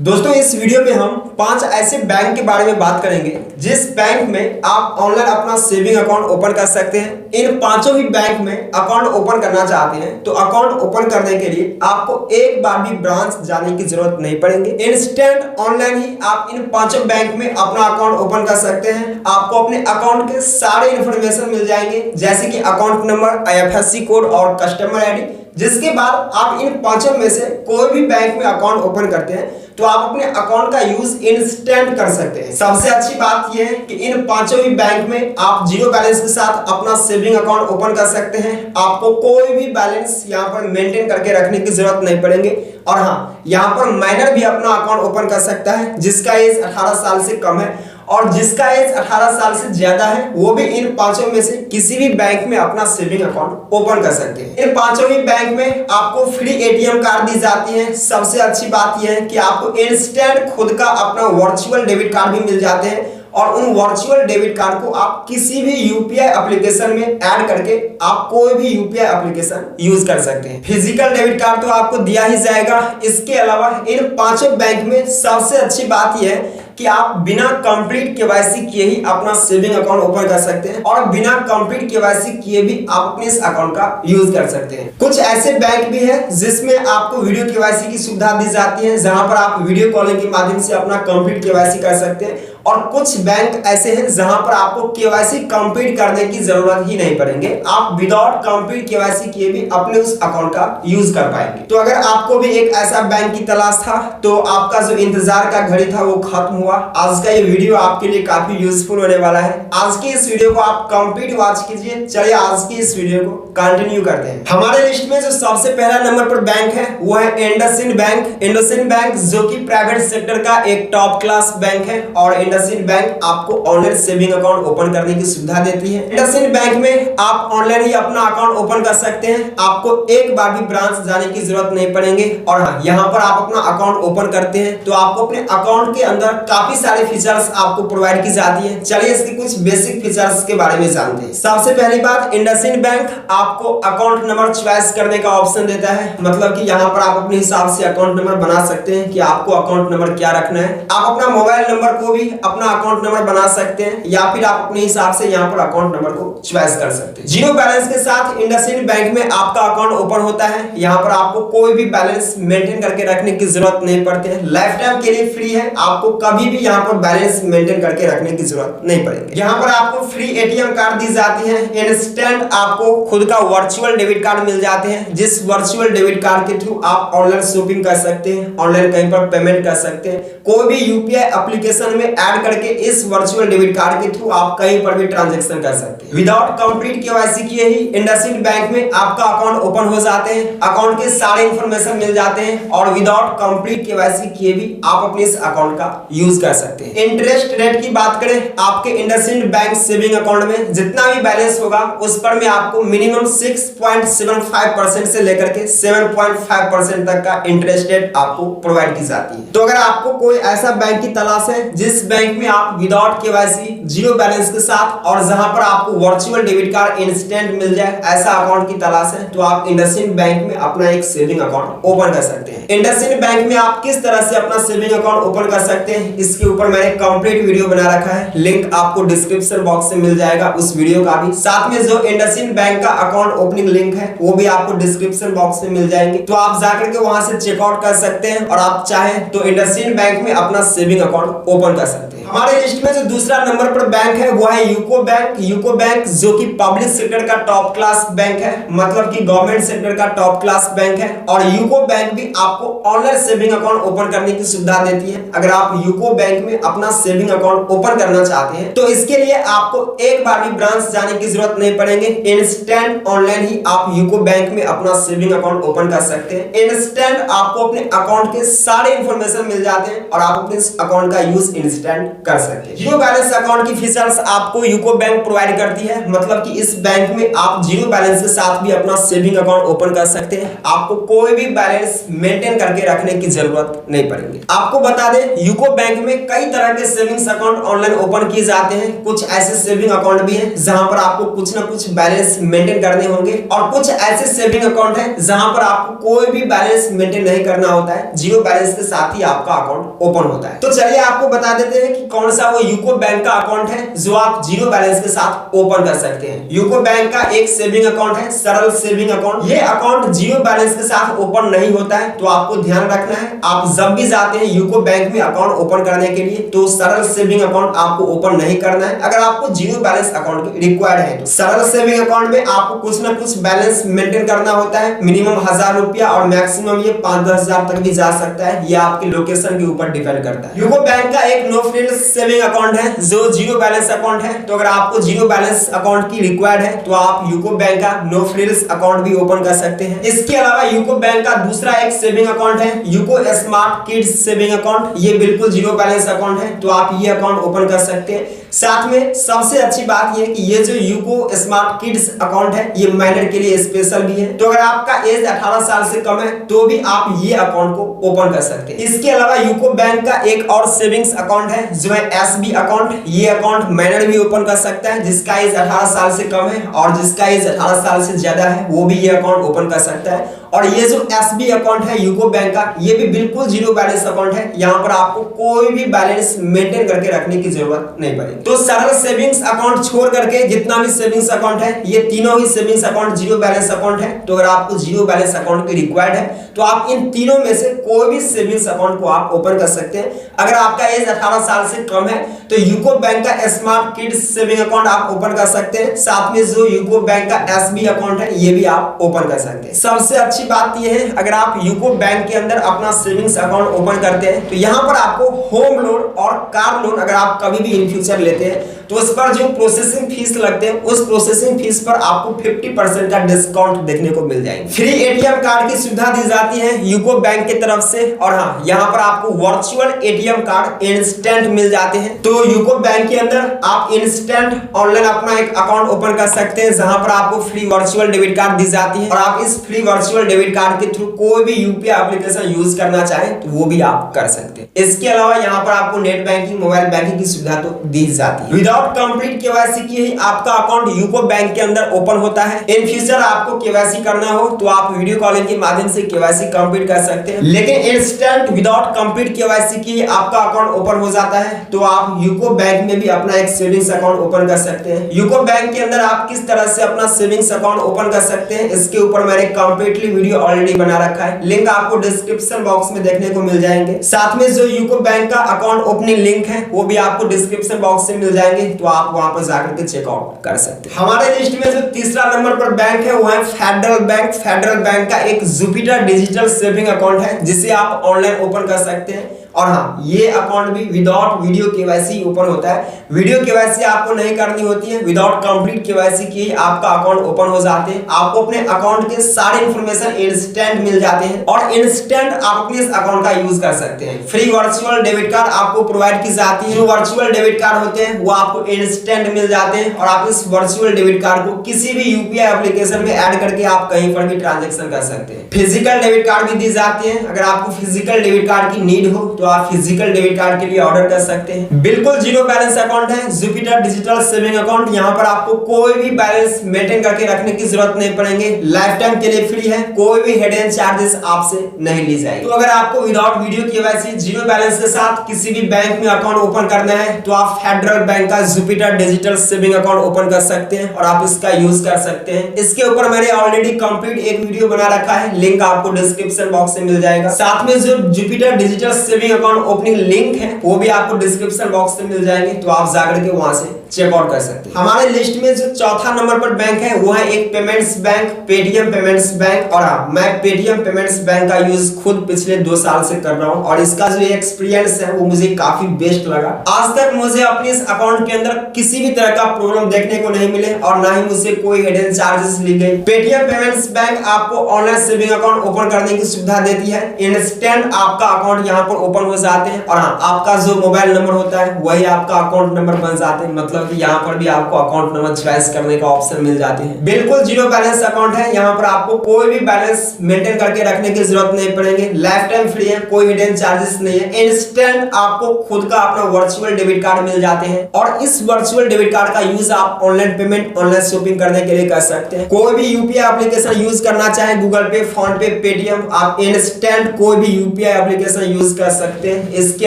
दोस्तों इस वीडियो में हम 5 ऐसे बैंक के बारे में बात करेंगे जिस बैंक में आप ऑनलाइन अपना सेविंग अकाउंट ओपन कर सकते हैं। इन पांचों ही बैंक में अकाउंट ओपन करना चाहते हैं तो अकाउंट ओपन करने के लिए आपको एक बार भी ब्रांच जाने की जरूरत नहीं पड़ेगी। इंस्टेंट ऑनलाइन ही आप इन पांचों बैंक में अपना अकाउंट ओपन कर सकते हैं। आपको अपने अकाउंट के सारे इंफॉर्मेशन मिल जाएंगे, जैसे कि अकाउंट नंबर, IFSC कोड और कस्टमर ID। जिसके बाद आप इन पांचों में से कोई भी बैंक में अकाउंट ओपन करते हैं तो आप अपने अकाउंट का यूज इंस्टेंट कर सकते हैं। सबसे अच्छी बात यह है कि इन पांचों ही बैंक में आप जीरो बैलेंस के साथ अपना सेविंग अकाउंट ओपन कर सकते हैं। आपको कोई भी बैलेंस यहाँ पर मेंटेन करके रखने की जरूरत नहीं पड़ेगी। और हाँ, यहाँ पर माइनर भी अपना अकाउंट ओपन कर सकता है जिसका एज 18 साल से कम है, और जिसका एज 18 साल से ज्यादा है वो भी इन पांचों में से किसी भी बैंक में अपना सेविंग अकाउंट ओपन कर सकते हैं। इन पांचों ही बैंक में आपको फ्री ATM कार्ड दी जाती है। सबसे अच्छी बात यह है कि आपको इंस्टेंट खुद का अपना वर्चुअल डेबिट कार्ड भी मिल जाते हैं, और उन वर्चुअल डेबिट कार्ड को आप किसी भी UPI एप्लीकेशन में ऐड करके आप कोई भी UPI एप्लीकेशन यूज कर सकते हैं। फिजिकल डेबिट कार्ड तो आपको दिया ही जाएगा। इसके अलावा इन पांचों बैंक में सबसे अच्छी बात यह है कि आप बिना कंप्लीट KYC किए ही अपना सेविंग अकाउंट ओपन कर सकते हैं, और बिना कंप्लीट KYC किए भी आप अपने इस अकाउंट का यूज कर सकते हैं। कुछ ऐसे बैंक भी है जिसमें आपको वीडियो KYC की सुविधा दी जाती है, जहां पर आप वीडियो कॉलिंग के माध्यम से अपना कंप्लीट KYC कर सकते हैं। और कुछ बैंक ऐसे हैं जहां पर आपको KYC कंप्लीट करने की जरूरत ही नहीं पड़ेंगे, आप विदाउट कंप्लीट KYC किए भी अपने उस अकाउंट का यूज कर पाएंगे। तो अगर आपको भी एक ऐसा बैंक की तलाश था तो आपका जो इंतजार का घड़ी था वो खत्म हुआ। आज का ये वीडियो आपके लिए काफी यूजफुल होने वाला है। आज की इस वीडियो को आप कंप्लीट वॉच कीजिए। चलिए आज की इस वीडियो को कंटिन्यू करते हैं। हमारे लिस्ट में जो सबसे पहला नंबर पर बैंक है वो है इंडसइंड बैंक। इंडसइंड बैंक जो कि प्राइवेट सेक्टर का एक टॉप क्लास बैंक है, और इंडसइंड बैंक आपको ऑनलाइन सेविंग अकाउंट ओपन करने की सुविधा देती है। इंडसइंड बैंक में आप ऑनलाइन ही अपना अकाउंट ओपन कर सकते हैं। आपको एक बार भी ब्रांच जाने की जरूरत नहीं पड़ेगी। और हाँ, यहाँ पर आप अपना अकाउंट ओपन करते हैं तो आपको अपने अकाउंट के अंदर काफी सारे फीचर्स आपको प्रोवाइड की जाती है। चलिए इसके कुछ बेसिक फीचर्स के बारे में जानते हैं। सबसे पहली बात, इंडसइंड बैंक आपको अकाउंट नंबर चॉइस करने का ऑप्शन देता है। मतलब कि यहाँ पर आप अपने हिसाब से अकाउंट नंबर बना सकते हैं कि आपको अकाउंट नंबर क्या रखना है। आप अपना मोबाइल नंबर को भी अपना अकाउंट नंबर बना सकते हैं, या फिर आप अपने हिसाब से यहाँ पर अकाउंट नंबर को चॉइस कर सकते हैं। जीरो बैलेंस के साथ इंडसइंड बैंक में आपका अकाउंट ओपन होता है। यहाँ पर आपको कोई भी बैलेंस मेंटेन करके रखने की जरूरत नहीं पड़ती है। लाइफ टाइम के लिए फ्री है, आपको कभी भी यहाँ पर बैलेंस मेंटेन करके रखने की जरूरत नहीं पड़ेगी। यहाँ पर आपको फ्री ATM कार्ड दी जाती है। इंस्टेंट आपको खुद का वर्चुअल डेबिट कार्ड मिल जाते हैं, जिस वर्चुअल डेबिट कार्ड के थ्रू आप ऑनलाइन शॉपिंग कर सकते हैं, ऑनलाइन कहीं पर पेमेंट कर सकते हैं। कोई भी UPI एप्लीकेशन में ऐड करके इस वर्चुअल डेबिट कार्ड के थ्रू आप कहीं पर भी ट्रांजैक्शन कर सकते हैं। विदाउट कंप्लीट KYC किए ही इंडसइंड बैंक में आपका अकाउंट ओपन हो जाते हैं। अकाउंट के सारे इंफॉर्मेशन मिल जाते हैं, और विदाउट कंप्लीट KYC किए भी आप अपने इस अकाउंट का यूज कर सकते हैं। इंटरेस्ट रेट की बात करें, आपके इंडसइंड बैंक सेविंग अकाउंट में जितना भी बैलेंस होगा उस पर में आपको मिनिमम 6.75% से लेकर के 7.5% तक का इंटरेस्ट रेट आपको प्रोवाइड की जाती है। तो अगर आपको कोई ऐसा बैंक की तलाश है जिस बैंक में आप विदाउट KYC जीरो बैलेंस के साथ और जहां पर आपको वर्चुअल डेबिट कार्ड इंस्टेंट मिल जाए, ऐसा अकाउंट की तलाश है, तो आप इंडसइंड बैंक में अपना एक सेविंग अकाउंट ओपन कर सकते हैं। इंडसइंड बैंक में आप किस तरह से अपना सेविंग अकाउंट ओपन कर सकते हैं, इसके ऊपर मैंने कंप्लीट वीडियो बना रखा है। लिंक आपको डिस्क्रिप्शन बॉक्स से मिल जाएगा उस वीडियो का भी। साथ में जो इंडसइंड बैंक का अकाउंट ओपनिंग लिंक है वो भी आपको डिस्क्रिप्शन बॉक्स में मिल जाएंगे, तो आप जाकर के वहां से चेकआउट कर सकते हैं, और आप चाहें तो इंडसइंड बैंक में अपना सेविंग अकाउंट ओपन कर सकते हैं। हमारे लिस्ट में जो दूसरा नंबर पर बैंक है वो है यूको बैंक। यूको बैंक जो कि पब्लिक सेक्टर का टॉप क्लास बैंक है, मतलब कि गवर्नमेंट सेक्टर का टॉप क्लास बैंक है। और यूको बैंक भी आपको ऑनलाइन सेविंग अकाउंट ओपन करने की सुविधा देती है। अगर आप यूको बैंक में अपना सेविंग अकाउंट ओपन करना चाहते हैं तो इसके लिए आपको एक बार भी ब्रांच जाने की जरूरत नहीं पड़ेगी। इंस्टेंट ऑनलाइन ही आप यूको बैंक में अपना सेविंग अकाउंट ओपन कर सकते हैं। इंस्टेंट आपको अपने अकाउंट के सारे इंफॉर्मेशन मिल जाते हैं, और आप अपने अकाउंट का यूज इंस्टेंट स्पेंड कर सकते हैं। जीरो बैलेंस अकाउंट की फीचर्स आपको यूको बैंक प्रोवाइड करती है, मतलब कि इस बैंक में आप जीरो बैलेंस के साथ भी अपना सेविंग अकाउंट ओपन कर सकते हैं। आपको कोई भी बैलेंस मेंटेन करके रखने की जरूरत नहीं पड़ेगी। आपको बता दें यूको बैंक में कई तरह के सेविंग्स अकाउंट ऑनलाइन ओपन किए जाते हैं। कुछ ऐसे सेविंग अकाउंट भी हैं जहां पर आपको कुछ ना कुछ बैलेंस मेंटेन करने होंगे, और कुछ ऐसे सेविंग अकाउंट हैं जहां पर आपको कोई भी बैलेंस मेंटेन नहीं करना होता है, जीरो बैलेंस के साथ ही आपका अकाउंट ओपन होता है। तो चलिए आपको बता देते हैं कि कौन सा वो यूको बैंक का अकाउंट है जो आप जीरो बैलेंस के साथ ओपन कर सकते हैं। यूको बैंक का एक सेविंग अकाउंट है सरल सेविंग अकाउंट। ये अकाउंट जीरो बैलेंस के साथ ओपन नहीं होता है, तो आपको ध्यान रखना है आप जब भी जाते हैं यूको बैंक में अकाउंट ओपन करने के लिए तो सरल सेविंग अकाउंट आपको ओपन नहीं करना है। अगर आपको जीरो बैलेंस अकाउंट रिक्वायर्ड है तो सरल सेविंग अकाउंट में आपको कुछ ना कुछ बैलेंस मेंटेन करना होता है, मिनिमम 1000 रुपया और मैक्सिमम ये 5-10 हजार तक भी जा सकता है। ये आपके लोकेशन के ऊपर डिपेंड करता है। यूको बैंक का एक नो फ्रिल्स सेविंग अकाउंट है जो जीरो बैलेंस अकाउंट है। तो अगर आपको जीरो बैलेंस अकाउंट की रिक्वायर्ड है तो आप यूको बैंक का नो फ्रिल्स अकाउंट भी ओपन कर सकते हैं। इसके अलावा यूको बैंक का दूसरा एक सेविंग अकाउंट है UCO smart kids saving account. ये बिल्कुल जीरो बैलेंस अकाउंट है, तो आप ये अकाउंट ओपन कर सकते हैं। साथ में सबसे अच्छी बात ये कि ये जो यूको स्मार्ट किड्स अकाउंट है ये माइनर के लिए स्पेशल भी है। तो अगर आपका एज 18 साल से कम है तो भी आप ये अकाउंट को ओपन कर सकते हैं। इसके अलावा यूको बैंक का एक और सेविंग्स अकाउंट है जो है एसबी अकाउंट। ये अकाउंट माइनर भी ओपन कर सकता है, जिसका एज 18 साल से कम है, और जिसका एज 18 साल से ज्यादा है वो भी ये अकाउंट ओपन कर सकता है। और ये जो एसबी अकाउंट है यूको बैंक का ये भी बिल्कुल जीरो बैलेंस अकाउंट है। यहाँ पर आपको कोई भी बैलेंस मेंटेन करके रखने की जरूरत नहीं पड़ेगी। तो सरल सेविंग्स अकाउंट छोड़ करके जितना भी सेविंग्स अकाउंट है ये तीनों ही savings account zero balance account है। तो अगर आपको जीरो बैलेंस अकाउंट की रिक्वायर्ड है तो आप इन तीनों में से कोई भी सेविंग्स अकाउंट को आप ओपन कर सकते हैं। अगर आपका एज 18 साल से कम है तो यूको बैंक का स्मार्ट किड्स सेविंग अकाउंट आप ओपन कर सकते हैं। साथ में जो यूको बैंक का एसबी अकाउंट है ये भी आप ओपन कर सकते हैं। सबसे अच्छी बात यह है अगर आप यूको बैंक के अंदर अपना सेविंग्स अकाउंट ओपन करते हैं तो यहाँ पर आपको होम लोन और कार लोन अगर आप कभी भी इन फ्यूचर लेते हैं तो उस पर जो प्रोसेसिंग फीस लगते हैं उस प्रोसेसिंग फीस पर आपको 50% का डिस्काउंट देखने को मिल जाएगा। फ्री एटीएम कार्ड की सुविधा दी जाती है यूको बैंक की तरफ से, और हाँ यहाँ पर आपको वर्चुअल एटीएम कार्ड इंस्टेंट मिल जाते हैं। तो यूको बैंक के अंदर आप इंस्टेंट ऑनलाइन अपना एक अकाउंट ओपन कर सकते हैं जहां पर आपको फ्री वर्चुअल डेबिट कार्ड दी जाती है, और आप इस फ्री वर्चुअल डेबिट कार्ड के थ्रू कोई भी यूपीआई एप्लीकेशन यूज करना चाहें तो वो भी आप कर सकते हैं। इसके अलावा यहाँ पर आपको नेट बैंकिंग मोबाइल बैंकिंग की सुविधा तो दी जाती है। विदाउट कंप्लीट केवाईसी के ही आपका अकाउंट यूको बैंक के अंदर ओपन होता है। इन फ्यूचर आपको केवाईसी करना हो तो आप वीडियो कॉलिंग के माध्यम से केवाईसी कंप्लीट कर सकते हैं, लेकिन इंस्टेंट विदाउट कंप्लीट केवाईसी के आपका अकाउंट ओपन हो जाता है तो आप यूको बैंक में भी अपना एक सेविंग्स अकाउंट ओपन कर सकते हैं। यूको बैंक के अंदर आप किस तरह से अपना सेविंग्स अकाउंट ओपन कर सकते हैं इसके ऊपर मैंने कंप्लीटली वीडियो ऑलरेडी बना रखा है, लिंक आपको डिस्क्रिप्शन बॉक्स में देखने को मिल जाएंगे। साथ में जो यूको बैंक का अकाउंट ओपनिंग लिंक है वो भी आपको डिस्क्रिप्शन बॉक्स से मिल जाएंगे, तो आप वहां पर जाकर के चेकआउट कर सकते हैं। हमारे लिस्ट में जो तीसरा नंबर पर बैंक है वो है फेडरल बैंक। फेडरल बैंक का एक जुपिटर डिजिटल सेविंग अकाउंट है जिसे आप ऑनलाइन ओपन कर सकते हैं, और हाँ ये अकाउंट भी विदाउट वीडियो केवाईसी ओपन होता है। वीडियो केवाईसी आपको नहीं करनी होती है, विदाउट कंप्लीट केवाईसी की आपका अकाउंट ओपन हो जाते हैं। आपको अपने अकाउंट के सारे इंफॉर्मेशन इंस्टेंट मिल जाते हैं और इंस्टेंट आप अपने इस अकाउंट का यूज कर सकते हैं। फ्री वर्चुअल डेबिट कार्ड आपको प्रोवाइड की जाती है। जो वर्चुअल डेबिट कार्ड होते हैं वो आपको इंस्टेंट मिल जाते हैं, और आप इस वर्चुअल डेबिट कार्ड को किसी भी यूपीआई एप्लीकेशन में ऐड करके आप कहीं पर भी ट्रांजैक्शन कर सकते हैं। फिजिकल डेबिट कार्ड भी दी जाती है। अगर आपको फिजिकल डेबिट कार्ड की नीड हो तो आप फिजिकल डेबिट कार्ड के लिए ऑर्डर कर सकते हैं। बिल्कुल जीरो बैलेंस अकाउंट है जुपिटर डिजिटल सेविंग अकाउंट। यहाँ पर आपको कोई भी बैलेंस मेंटेन करके रखने की जरूरत नहीं पड़ेंगे, लाइफ टाइम के लिए फ्री है, कोई भी हिडन चार्जेस आपसे नहीं ली जाएगी। तो अगर आपको without video KYC zero balance के साथ किसी भी बैंक में अकाउंट ओपन करना है तो आप फेडरल बैंक का Jupiter digital saving account open कर सकते हैं और आप इसका यूज कर सकते हैं। इसके ऊपर मैंने ऑलरेडी कंप्लीट एक वीडियो बना रखा है, लिंक आपको डिस्क्रिप्शन बॉक्स में मिल जाएगा। साथ में जो Jupiter digital saving account opening link है वो भी आपको डिस्क्रिप्शन बॉक्स में मिल जाएंगे, तो आप जाकर के वहां से चेकआउट कर सकते हैं। हमारे लिस्ट में जो चौथा नंबर पर बैंक है वो है एक payments bank, Paytm payments bank. और हाँ, मैं पेटीएम पेमेंट्स बैंक का यूज खुद पिछले 2 साल से कर रहा हूँ और इसका जो एक्सपीरियंस है वो मुझे काफी बेस्ट लगा। आज तक मुझे अपने इस अकाउंट के अंदर किसी भी तरह का प्रॉब्लम देखने को नहीं मिले और ना ही मुझसे कोई हिडन चार्जेस ली गई। पेटीएम पेमेंट्स बैंक आपको ऑनलाइन सेविंग अकाउंट ओपन करने की सुविधा देती है। इंस्टेंट आपका अकाउंट यहाँ पर ओपन हो जाते हैं और हाँ, आपका जो मोबाइल नंबर होता है वही आपका अकाउंट नंबर बन जाते हैं। मतलब कि यहाँ पर भी आपको अकाउंट नंबर चॉइस करने का ऑप्शन मिल जाते हैं। बिल्कुल जीरो बैलेंस अकाउंट है, यहाँ पर आपको कोई भी बैलेंस मेंटेन करके रखने की जरूरत नहीं पड़ेगी। लाइफ टाइम फ्री है, कोई हिडन चार्जेस नहीं है। इंस्टेंट आपको खुद का अपना वर्चुअल डेबिट कार्ड मिल जाते हैं और इस वर्चुअल डेबिट कार्ड का यूज आप ऑनलाइन पेमेंट, ऑनलाइन शॉपिंग करने के लिए कर सकते हैं। कोई भी यूपीआई एप्लीकेशन यूज करना चाहे, गूगल पे, फोन पे, पेटीएम, आप इंस्टेंट कोई भी यूपीआई एप्लीकेशन यूज कर सकते हैं। इसके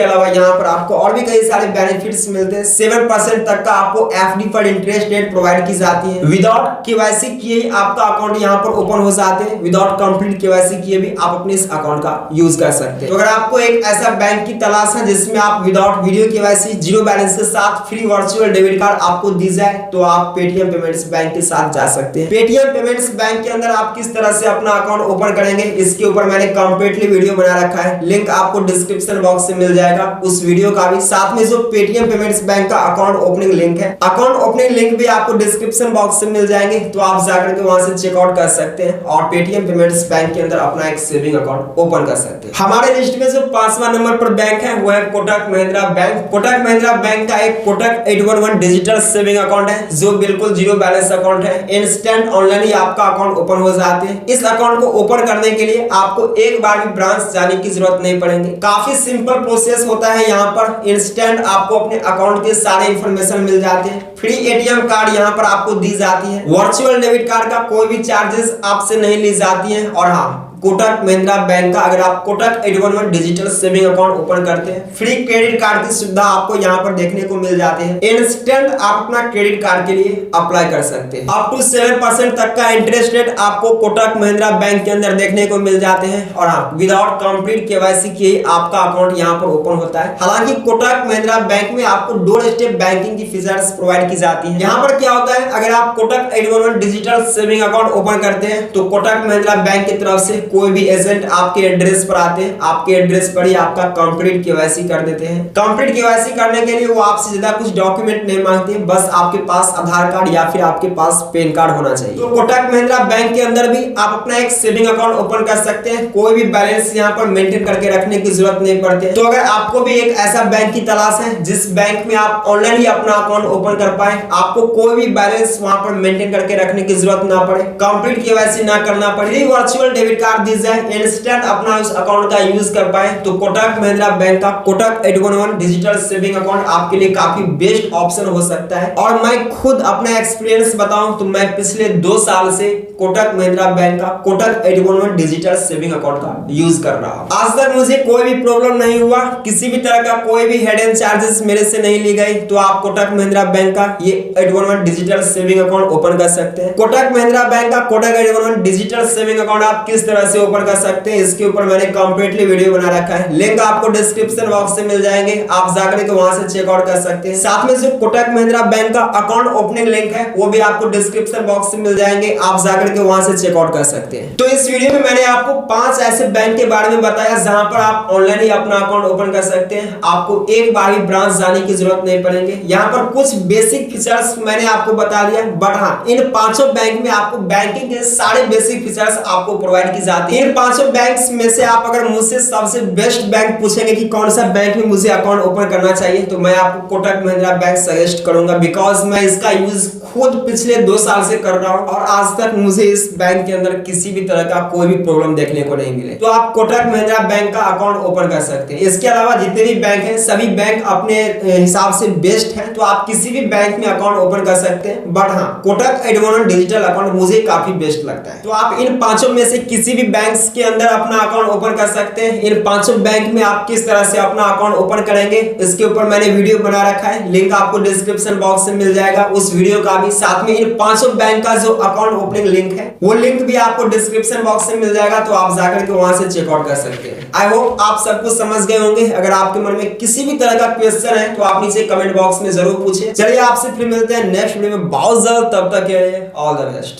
अलावा यहाँ पर आपको और भी कई सारे बेनिफिट्स मिलते हैं। 7% तक का आपको एफडी पर इंटरेस्ट रेट प्रोवाइड की जाती है। विदाउट केवाईसी किए आपका अकाउंट यहाँ पर ओपन हो जाते हैं। विदाउट कंप्लीट केवाईसी किए भी आप अपने इस अकाउंट का यूज कर सकते हैं। तो अगर आपको एक ऐसा बैंक की तलाश है जिसमें आप without video KYC, zero balance के साथ फ्री वर्चुअल डेबिट कार्ड आपको दी जाए, तो आप पेटीएम पेमेंट्स बैंक के साथ जा सकते हैं। पेटीएम पेमेंट्स बैंक के अंदर आप किस तरह से अपना अकाउंट ओपन करेंगे, इसके ऊपर मैंने कंप्लीटली वीडियो बना रखा है। लिंक आपको डिस्क्रिप्शन बॉक्स से मिल जाएगा उस वीडियो का भी। साथ में जो पेटीएम पेमेंट्स बैंक का अकाउंट ओपनिंग लिंक है, अकाउंट ओपनिंग लिंक भी आपको डिस्क्रिप्शन बॉक्स से मिल जाएंगे, तो आप जाकर के वहां से चेकआउट कर सकते हैं और पेटीएम पेमेंट्स बैंक के अंदर अपना एक सेविंग अकाउंट ओपन कर सकते हैं। हमारे लिस्ट में जो 5वां नंबर पर बैंक है वो है कोटक महिंद्रा बैंक। कोटक महिंद्रा बैंक का एक कोटक 811 डिजिटल सेविंग अकाउंट है जो बिल्कुल जीरो बैलेंस अकाउंट है। इंस्टेंट ऑनलाइन ही आपका अकाउंट ओपन हो जाते हैं। इस अकाउंट को ओपन करने के लिए आपको एक बार भी ब्रांच जाने की जरूरत नहीं पड़ेगी। काफी सिंपल प्रोसेस होता है। यहाँ पर इंस्टेंट आपको अपने अकाउंट के सारे इंफॉर्मेशन मिल जाते हैं। फ्री एटीएम कार्ड यहाँ पर आपको दी जाती है। वर्चुअल डेबिट कार्ड का कोई भी चार्जेस आपसे नहीं ली जाती है। और हाँ, कोटक महिंद्रा बैंक का अगर आप Kotak 811 digital saving account open करते हैं, फ्री क्रेडिट कार्ड की सुविधा आपको यहाँ पर देखने को मिल जाती है। इंस्टेंट आप अपना क्रेडिट कार्ड के लिए अप्लाई कर सकते हैं। अप टू 7% तक का इंटरेस्ट रेट आपको कोटक महिंद्रा बैंक के अंदर देखने को मिल जाते हैं। और हाँ, विदाउट कंप्लीट केवाईसी किए आपका अकाउंट यहाँ पर ओपन होता है। हालांकि कोटक महिंद्रा बैंक में आपको डोर स्टेप बैंकिंग की फीचर्स प्रोवाइड की जाती है। यहाँ पर क्या होता है, अगर आप Kotak 811 digital saving account open करते हैं तो कोटक महिंद्रा बैंक की तरफ से कोई भी एजेंट आपके एड्रेस पर आते हैं, आपके एड्रेस पर ही आपका कंप्लीट केवाईसी कर देते हैं। कंप्लीट केवाईसी करने के लिए वो आपसे ज्यादा कुछ डॉक्यूमेंट नहीं मांगते, बस आपके पास आधार कार्ड या फिर आपके पास पैन कार्ड होना चाहिए। तो कोटक महिंद्रा बैंक के अंदर भी आप अपना एक सेविंग अकाउंट ओपन कर सकते हैं। कोई भी बैलेंस यहाँ पर मेंटेन करके रखने की जरूरत नहीं पड़ती। तो अगर आपको भी एक ऐसा बैंक की तलाश है जिस बैंक में आप ऑनलाइन ही अपना अकाउंट ओपन कर पाए, आपको कोई भी बैलेंस वहां पर मेंटेन करके रखने की जरूरत ना पड़े, कंप्लीट केवाईसी ना करना पड़े, वर्चुअल डेबिट कार्ड दी जाए, इंस्टेंट अपना उस अकाउंट का यूज कर पाए, तो कोटक महिंद्रा बैंक का कोटक 811 डिजिटल सेविंग अकाउंट आपके लिए काफी बेस्ट ऑप्शन हो सकता है। और मैं खुद अपना एक्सपीरियंस बताऊं तो मैं पिछले 2 साल से कोटक महिंद्रा बैंक का कोटक 811 डिजिटल सेविंग अकाउंट का यूज कर रहा हूं। आज तक मुझे कोई भी प्रॉब्लम नहीं हुआ, किसी भी तरह का कोई भी हिडन चार्जेस मेरे से नहीं ली गई। तो आप कोटक महिंद्रा बैंक का ये 811 डिजिटल सेविंग अकाउंट ओपन कर सकते हैं। कोटक महिंद्रा बैंक का कोटक 811 डिजिटल सेविंग अकाउंट आप किस तरह से ओपन कर सकते हैं, इसके ऊपर मैंने कंप्लीटली वीडियो बना रखा है। लिंक आपको डिस्क्रिप्शन बॉक्स से मिल जाएंगे, आप जाकर के वहां से चेकआउट कर सकते हैं। साथ में जो कोटक महिंद्रा बैंक का अकाउंट ओपनिंग लिंक है वो भी आपको डिस्क्रिप्शन बॉक्स से मिल जाएंगे, आप जाकर के वहां से चेकआउट कर सकते हैं। तो इस वीडियो में मैंने आपको 5 ऐसे बैंक के बारे में बताया जहां पर आप ऑनलाइन ही अपना अकाउंट ओपन कर सकते हैं। आपको एक बार भी ब्रांच जाने की जरूरत नहीं पड़ेगी। यहाँ पर कुछ बेसिक फीचर्स मैंने आपको बता दिया, बट हाँ, इन 5 बैंक में आपको बैंकिंग के सारे बेसिक फीचर्स आपको प्रोवाइड की जाती है। इन 5 बैंक्स में से आप अगर मुझसे सबसे बेस्ट बैंक पूछेंगे कि कौन सा बैंक में मुझे अकाउंट ओपन करना चाहिए, तो मैं आपको कोटक महिंद्रा बैंक सजेस्ट करूंगा, बिकॉज मैं इसका यूज खुद पिछले 2 साल से कर रहा हूं और आज तक मुझे इस बैंक के अंदर किसी भी तरह का कोई भी प्रॉब्लम देखने को नहीं मिले। तो आप कोटक महिंद्रा बैंक का अकाउंट ओपन कर सकते हैं। इसके अलावा जितने भी बैंक हैं सभी बैंक अपने हिसाब से बेस्ट हैं, तो आप किसी भी बैंक में अकाउंट ओपन कर सकते हैं। बट हाँ, कोटक 811 डिजिटल अकाउंट मुझे काफी बेस्ट लगता है। तो आप इन 5 में से किसी भी बैंक्स के अंदर अपना अकाउंट ओपन कर सकते हैं। इन पांचों बैंक में आप किस तरह से अपना अकाउंट ओपन करेंगे इसके ऊपर मैंने वीडियो बना रखा है, लिंक आपको डिस्क्रिप्शन बॉक्स में मिल जाएगा उस वीडियो का भी। साथ में इन पांचों बैंक का जो अकाउंट ओपनिंग लिंक है वो लिंक भी आपको डिस्क्रिप्शन बॉक्स में मिल जाएगा, तो आप जाकर के वहां से चेकआउट कर सकते हैं। आई होप आप सब कुछ समझ गए होंगे। अगर आपके मन में किसी भी तरह का क्वेश्चन है तो आप नीचे कमेंट बॉक्स में जरूर पूछिए। चलिए आपसे फिर मिलते हैं नेक्स्ट वीडियो में बहुत जल्द, तब तक के लिए ऑल द बेस्ट।